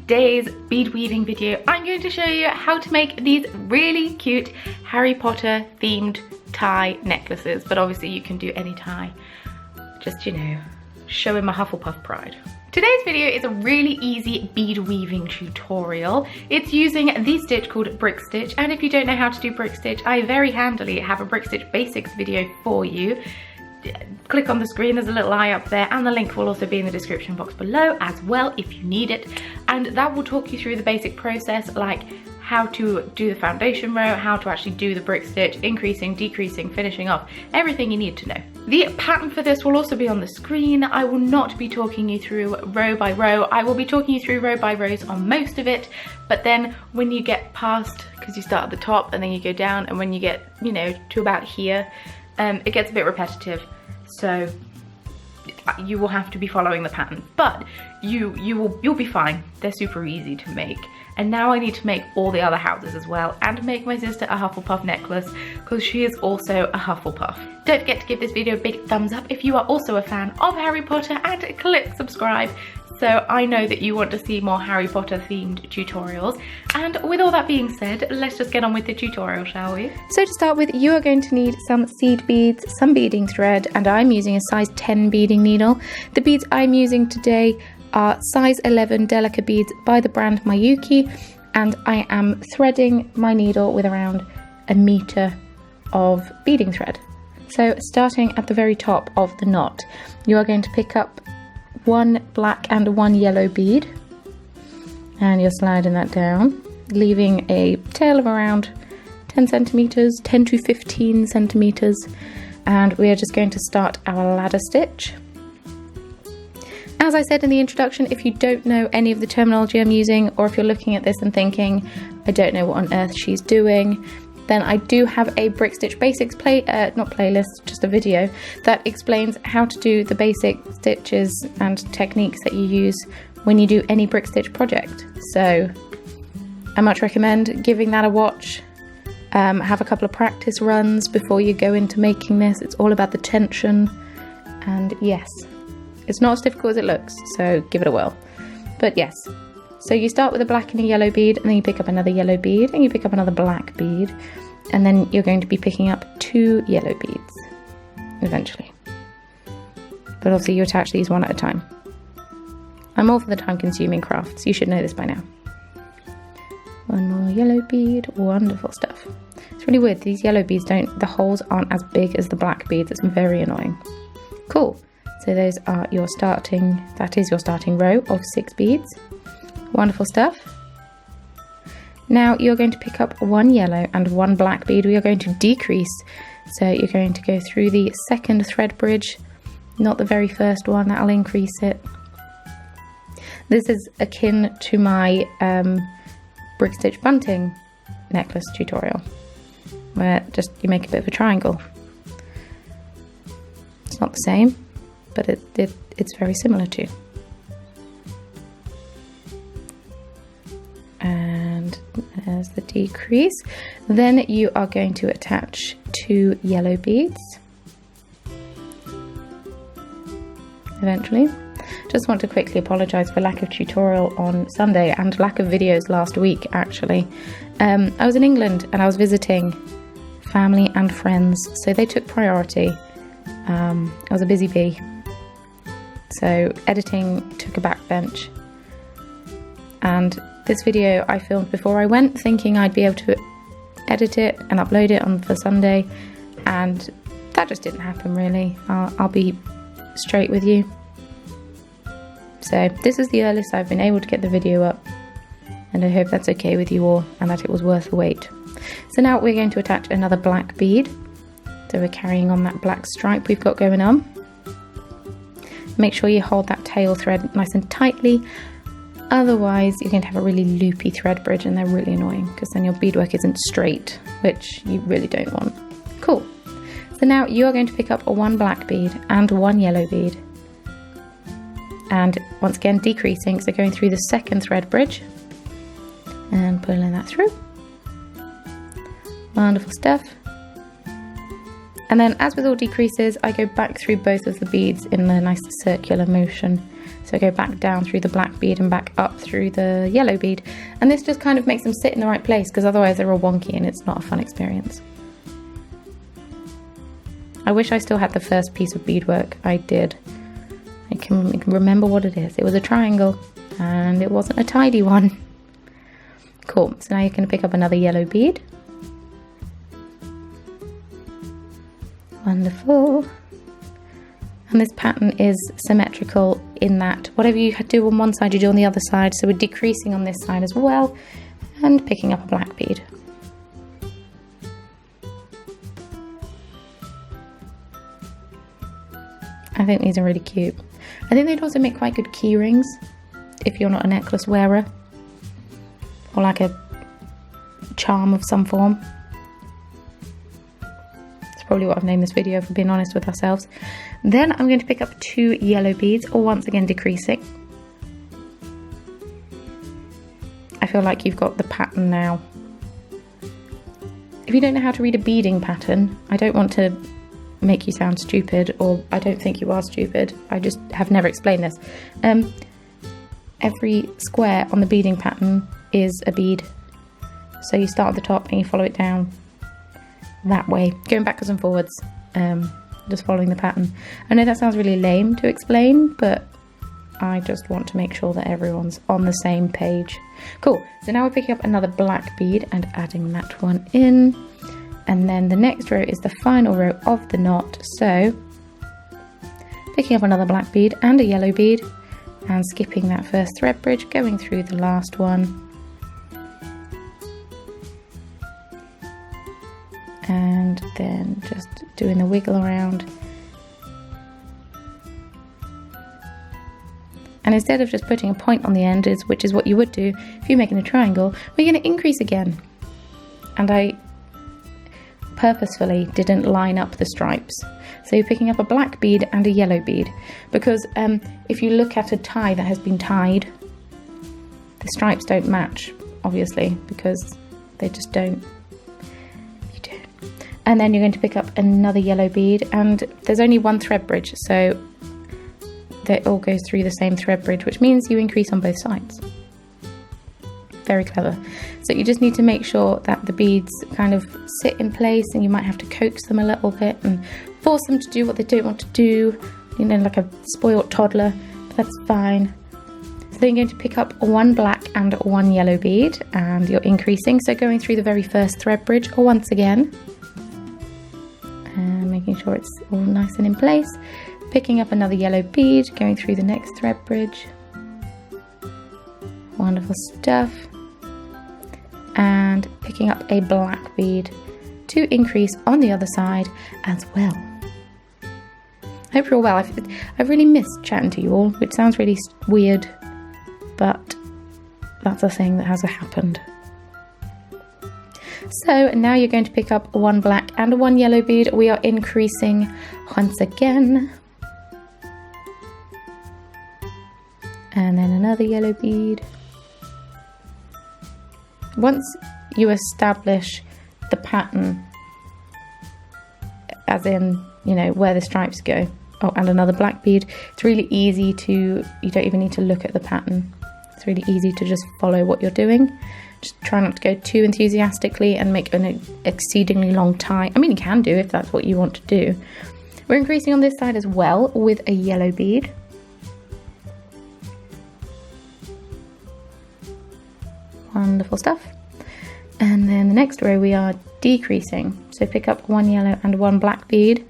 today's bead weaving video, I'm going to show you how to make these really cute Harry Potter themed tie necklaces. But obviously you can do any tie, just, you know, showing my Hufflepuff pride. Today's video is a really easy bead weaving tutorial. It's using the stitch called brick stitch, and if you don't know how to do brick stitch, I very handily have a brick stitch basics video for you. Click on the screen, there's a little eye up there, and the link will also be in the description box below as well if you need it, and that will talk you through the basic process, like how to do the foundation row, how to actually do the brick stitch, increasing, decreasing, finishing off, everything you need to know. The pattern for this will also be on the screen. I will not be talking you through row by row. I will be talking you through row by rows on most of it, but then when you get past, because you start at the top and then you go down, and when you get, you know, to about here, it gets a bit repetitive, so you will have to be following the pattern, but you'll be fine. They're super easy to make. And now I need to make all the other houses as well, and make my sister a Hufflepuff necklace because she is also a Hufflepuff. Don't forget to give this video a big thumbs up if you are also a fan of Harry Potter, and click subscribe so I know that you want to see more Harry Potter themed tutorials. And with all that being said, let's just get on with the tutorial, shall we? So to start with, you are going to need some seed beads, some beading thread, and I'm using a size 10 beading needle. The beads I'm using today are size 11 delica beads by the brand Miyuki, and I am threading my needle with around 1 meter of beading thread. So starting at the very top of the knot, you are going to pick up 1 black and 1 yellow bead, and you're sliding that down, leaving a tail of around 10 centimeters, 10 to 15 centimeters, and we are just going to start our ladder stitch. As I said in the introduction, if you don't know any of the terminology I'm using, or if you're looking at this and thinking, I don't know what on earth she's doing, then I do have a brick stitch basics not playlist, just a video that explains how to do the basic stitches and techniques that you use when you do any brick stitch project. So I much recommend giving that a watch. Have a couple of practice runs before you go into making this. It's all about the tension, and yes, it's not as difficult as it looks, so give it a whirl. But yes, so you start with a black and a yellow bead, and then you pick up another yellow bead, and you pick up another black bead, and then you're going to be picking up 2 yellow beads eventually. But obviously you attach these one at a time. I'm all for the time-consuming crafts. You should know this by now. 1 more yellow bead. Wonderful stuff. It's really weird. These yellow beads the holes aren't as big as the black beads. It's very annoying. Cool. So those are your starting, that is your starting row of 6 beads. Wonderful stuff. Now you're going to pick up 1 yellow and 1 black bead. We are going to decrease. So you're going to go through the second thread bridge, not the very first one, that'll increase it. This is akin to my brick stitch bunting necklace tutorial, where just you make a bit of a triangle. It's not the same, but it's very similar to. And there's the decrease. Then you are going to attach 2 yellow beads eventually. Just want to quickly apologise for lack of tutorial on Sunday and lack of videos last week actually. I was in England and I was visiting family and friends, so they took priority. I was a busy bee, so editing took a backbench, and this video I filmed before I went, thinking I'd be able to edit it and upload it on for Sunday, and that just didn't happen really. I'll be straight with you. So this is the earliest I've been able to get the video up, and I hope that's okay with you all and that it was worth the wait. So now we're going to attach another black bead. So we're carrying on that black stripe we've got going on. Make sure you hold that tail thread nice and tightly, otherwise you're going to have a really loopy thread bridge, and they're really annoying because then your beadwork isn't straight, which you really don't want. Cool. So now you're going to pick up 1 black bead and 1 yellow bead, and once again decreasing, so going through the second thread bridge and pulling that through. Wonderful stuff. And then, as with all decreases, I go back through both of the beads in a nice circular motion So go back down through the black bead and back up through the yellow bead. And this just kind of makes them sit in the right place, because otherwise they're all wonky and it's not a fun experience. I wish I still had the first piece of beadwork. I did. I can remember what it is. It was a triangle and it wasn't a tidy one. Cool, so now you can pick up another yellow bead. Wonderful. And this pattern is symmetrical in that whatever you do on one side, you do on the other side. So we're decreasing on this side as well and picking up a black bead. I think these are really cute. I think they'd also make quite good key rings if you're not a necklace wearer, or like a charm of some form. That's probably what I've named this video, if we're being honest with ourselves. Then I'm going to pick up 2 yellow beads, or once again decreasing. I feel like you've got the pattern now. If you don't know how to read a beading pattern, I don't want to make you sound stupid, or I don't think you are stupid, I just have never explained this. Every square on the beading pattern is a bead. So you start at the top and you follow it down that way, going backwards and forwards, just following the pattern. I know that sounds really lame to explain, but I just want to make sure that everyone's on the same page. Cool, so now we're picking up another black bead and adding that one in. And then the next row is the final row of the knot. So picking up another black bead and a yellow bead and skipping that first thread bridge, going through the last one. And then just doing the wiggle around. And instead of just putting a point on the end, which is what you would do if you're making a triangle, we're going to increase again. And I purposefully didn't line up the stripes. So you're picking up a black bead and a yellow bead, because if you look at a tie that has been tied, the stripes don't match, obviously, because they just don't. You don't. And then you're going to pick up another yellow bead, and there's only one thread bridge, so that all goes through the same thread bridge, which means you increase on both sides. Very clever. So you just need to make sure that the beads kind of sit in place, and you might have to coax them a little bit and force them to do what they don't want to do, you know, like a spoiled toddler, but that's fine. So then you're going to pick up 1 black and 1 yellow bead, and you're increasing, so going through the very first thread bridge once again, and making sure it's all nice and in place, picking up another yellow bead, going through the next thread bridge. Wonderful stuff. And picking up a black bead to increase on the other side as well. Hope you're all well. I've really missed chatting to you all, which sounds really weird, but that's a thing that has happened. So now you're going to pick up 1 black and 1 yellow bead. We are increasing once again. And then another yellow bead. Once you establish the pattern, as in, you know, where the stripes go, oh, and another black bead, it's really easy to, you don't even need to look at the pattern. It's really easy to just follow what you're doing. Just try not to go too enthusiastically and make an exceedingly long tie. I mean, you can do if that's what you want to do. We're increasing on this side as well with a yellow bead. Wonderful stuff. And then the next row we are decreasing. So pick up 1 yellow and 1 black bead.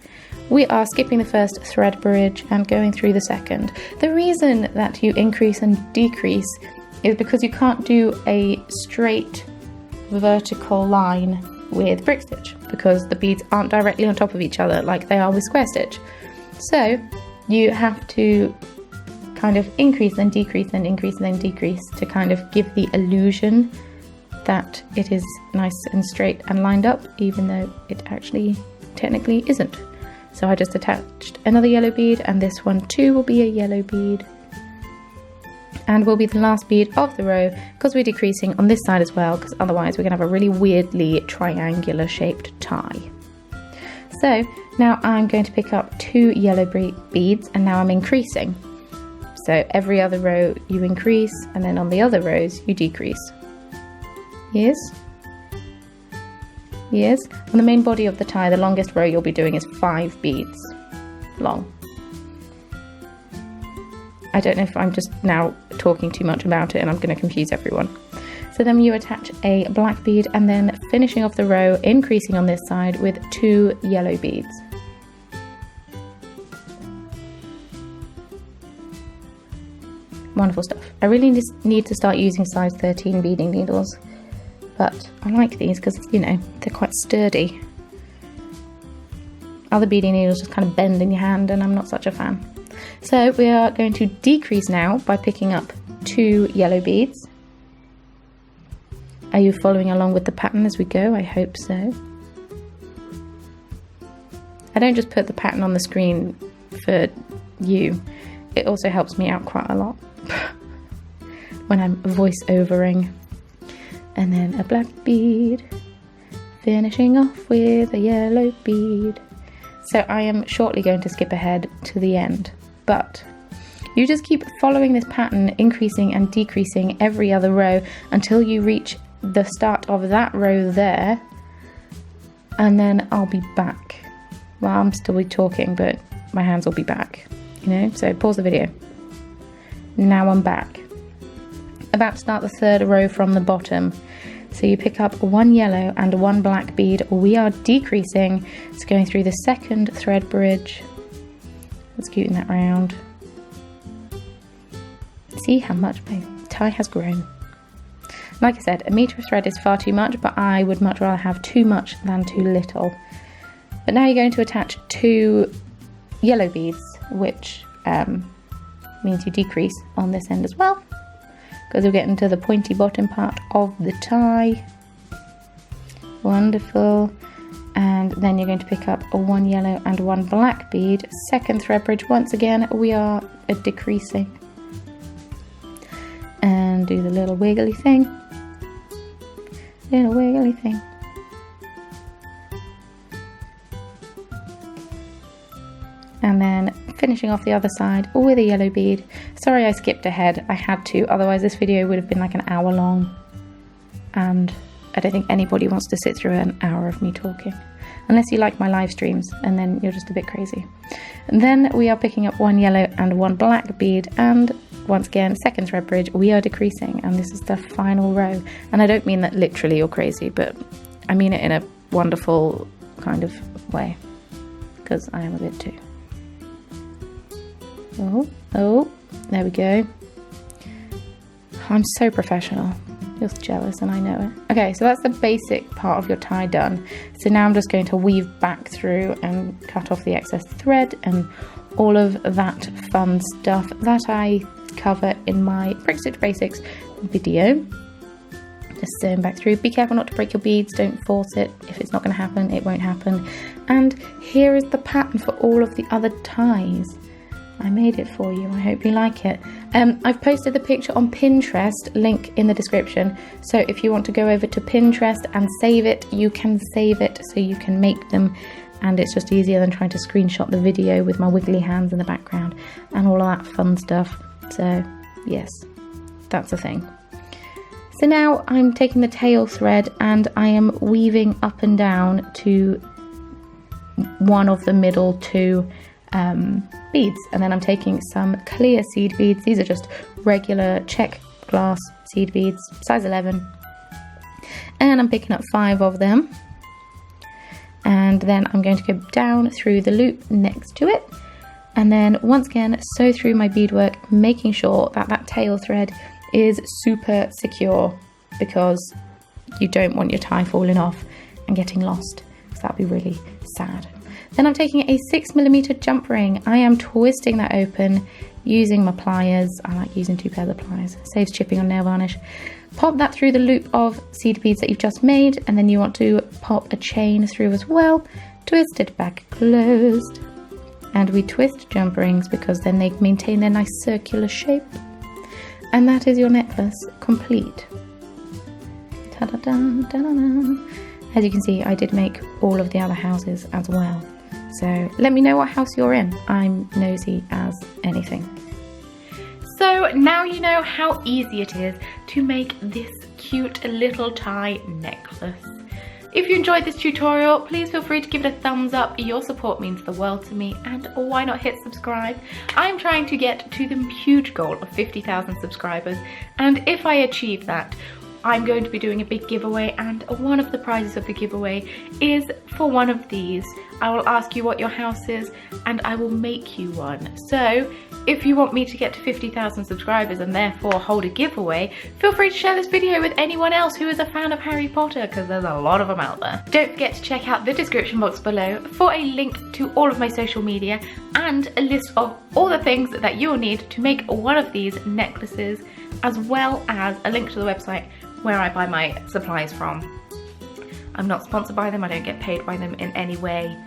We are skipping the first thread bridge and going through the second. The reason that you increase and decrease is because you can't do a straight vertical line with brick stitch, because the beads aren't directly on top of each other like they are with square stitch. So you have to kind of increase then decrease then increase then decrease to kind of give the illusion that it is nice and straight and lined up, even though it actually technically isn't. So I just attached another yellow bead, and this one too will be a yellow bead and will be the last bead of the row, because we're decreasing on this side as well, because otherwise we're going to have a really weirdly triangular shaped tie. So now I'm going to pick up 2 yellow beads, and now I'm increasing. So every other row you increase, and then on the other rows you decrease. Yes? Yes? On the main body of the tie, the longest row you'll be doing is 5 beads long. I don't know if I'm just now talking too much about it and I'm going to confuse everyone. So then you attach a black bead and then finishing off the row, increasing on this side with 2 yellow beads. Wonderful stuff. I really need to start using size 13 beading needles, but I like these because, you know, they're quite sturdy. Other beading needles just kind of bend in your hand and I'm not such a fan. So we are going to decrease now by picking up 2 yellow beads. Are you following along with the pattern as we go? I hope so. I don't just put the pattern on the screen for you. It also helps me out quite a lot when I'm voice-overing. And then a black bead, finishing off with a yellow bead. So I am shortly going to skip ahead to the end, but you just keep following this pattern, increasing and decreasing every other row until you reach the start of that row there, and then I'll be back. Well, I'm still talking, but my hands will be back, you know, so pause the video. Now I'm back. About to start the 3rd row from the bottom. So you pick up 1 yellow and 1 black bead. We are decreasing. It's going through the 2nd thread bridge. Let's scooting that round. See how much my tie has grown. Like I said, 1 meter of thread is far too much, but I would much rather have too much than too little. But now you're going to attach 2 yellow beads, which means you decrease on this end as well, because we're getting to the pointy bottom part of the tie. Wonderful. And then you're going to pick up a 1 yellow and 1 black bead. 2nd thread bridge. Once again, we are decreasing. And do the little wiggly thing. Little wiggly thing. And then finishing off the other side with a yellow bead. Sorry I skipped ahead, I had to, otherwise this video would have been like an hour long. And I don't think anybody wants to sit through an hour of me talking. Unless you like my live streams, and then you're just a bit crazy. And then we are picking up 1 yellow and 1 black bead, and once again, 2nd thread bridge, we are decreasing, and this is the final row. And I don't mean that literally you're crazy, but I mean it in a wonderful kind of way, because I am a bit too. Oh, there we go. I'm so professional. You're jealous and I know it. Okay, so that's the basic part of your tie done. So now I'm just going to weave back through and cut off the excess thread and all of that fun stuff that I cover in my Break Stitch Basics video. Just sewing back through. Be careful not to break your beads, don't force it. If it's not going to happen, it won't happen. And here is the pattern for all of the other ties. I made it for you, I hope you like it. I've posted the picture on Pinterest, link in the description. So if you want to go over to Pinterest and save it, you can save it so you can make them. And it's just easier than trying to screenshot the video with my wiggly hands in the background and all of that fun stuff. So yes, that's a thing. So now I'm taking the tail thread and I am weaving up and down to one of the middle 2 beads, and then I'm taking some clear seed beads. These are just regular check glass seed beads, size 11, and I'm picking up 5 of them, and then I'm going to go down through the loop next to it, and then once again sew through my beadwork, making sure that that tail thread is super secure, because you don't want your tie falling off and getting lost, because that'd be really sad. Then I'm taking a 6mm jump ring. I am twisting that open using my pliers. I like using 2 pairs of pliers. Saves chipping on nail varnish. Pop that through the loop of seed beads that you've just made, and then you want to pop a chain through as well. Twist it back closed. And we twist jump rings because then they maintain their nice circular shape. And that is your necklace complete. Ta-da-da, ta-da-da. As you can see, I did make all of the other houses as well. So let me know what house you're in. I'm nosy as anything. So now you know how easy it is to make this cute little tie necklace. If you enjoyed this tutorial, please feel free to give it a thumbs up. Your support means the world to me, and why not hit subscribe? I'm trying to get to the huge goal of 50,000 subscribers, and if I achieve that, I'm going to be doing a big giveaway, and one of the prizes of the giveaway is for one of these. I will ask you what your house is and I will make you one. So if you want me to get to 50,000 subscribers and therefore hold a giveaway, feel free to share this video with anyone else who is a fan of Harry Potter, because there's a lot of them out there. Don't forget to check out the description box below for a link to all of my social media and a list of all the things that you'll need to make one of these necklaces, as well as a link to the website where I buy my supplies from. I'm not sponsored by them, I don't get paid by them in any way.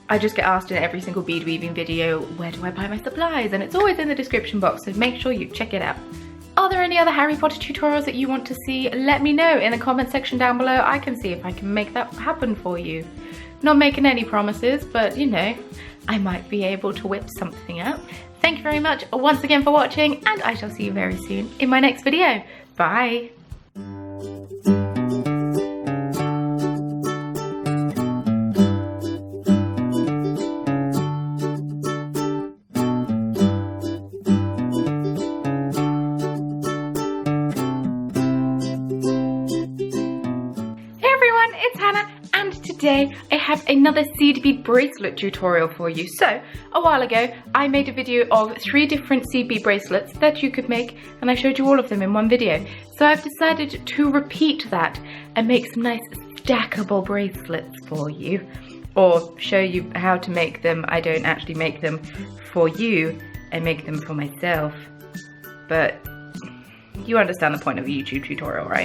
I just get asked in every single bead weaving video, where do I buy my supplies? And it's always in the description box, so make sure you check it out. Are there any other Harry Potter tutorials that you want to see? Let me know in the comment section down below. I can see if I can make that happen for you. Not making any promises, but you know, I might be able to whip something up. Thank you very much once again for watching, and I shall see you very soon in my next video. Bye! Today I have another seed bead bracelet tutorial for you. So a while ago I made a video of 3 different seed bead bracelets that you could make, and I showed you all of them in one video. So I've decided to repeat that and make some nice stackable bracelets for you, or show you how to make them. I don't actually make them for you, I make them for myself, but you understand the point of a YouTube tutorial, right?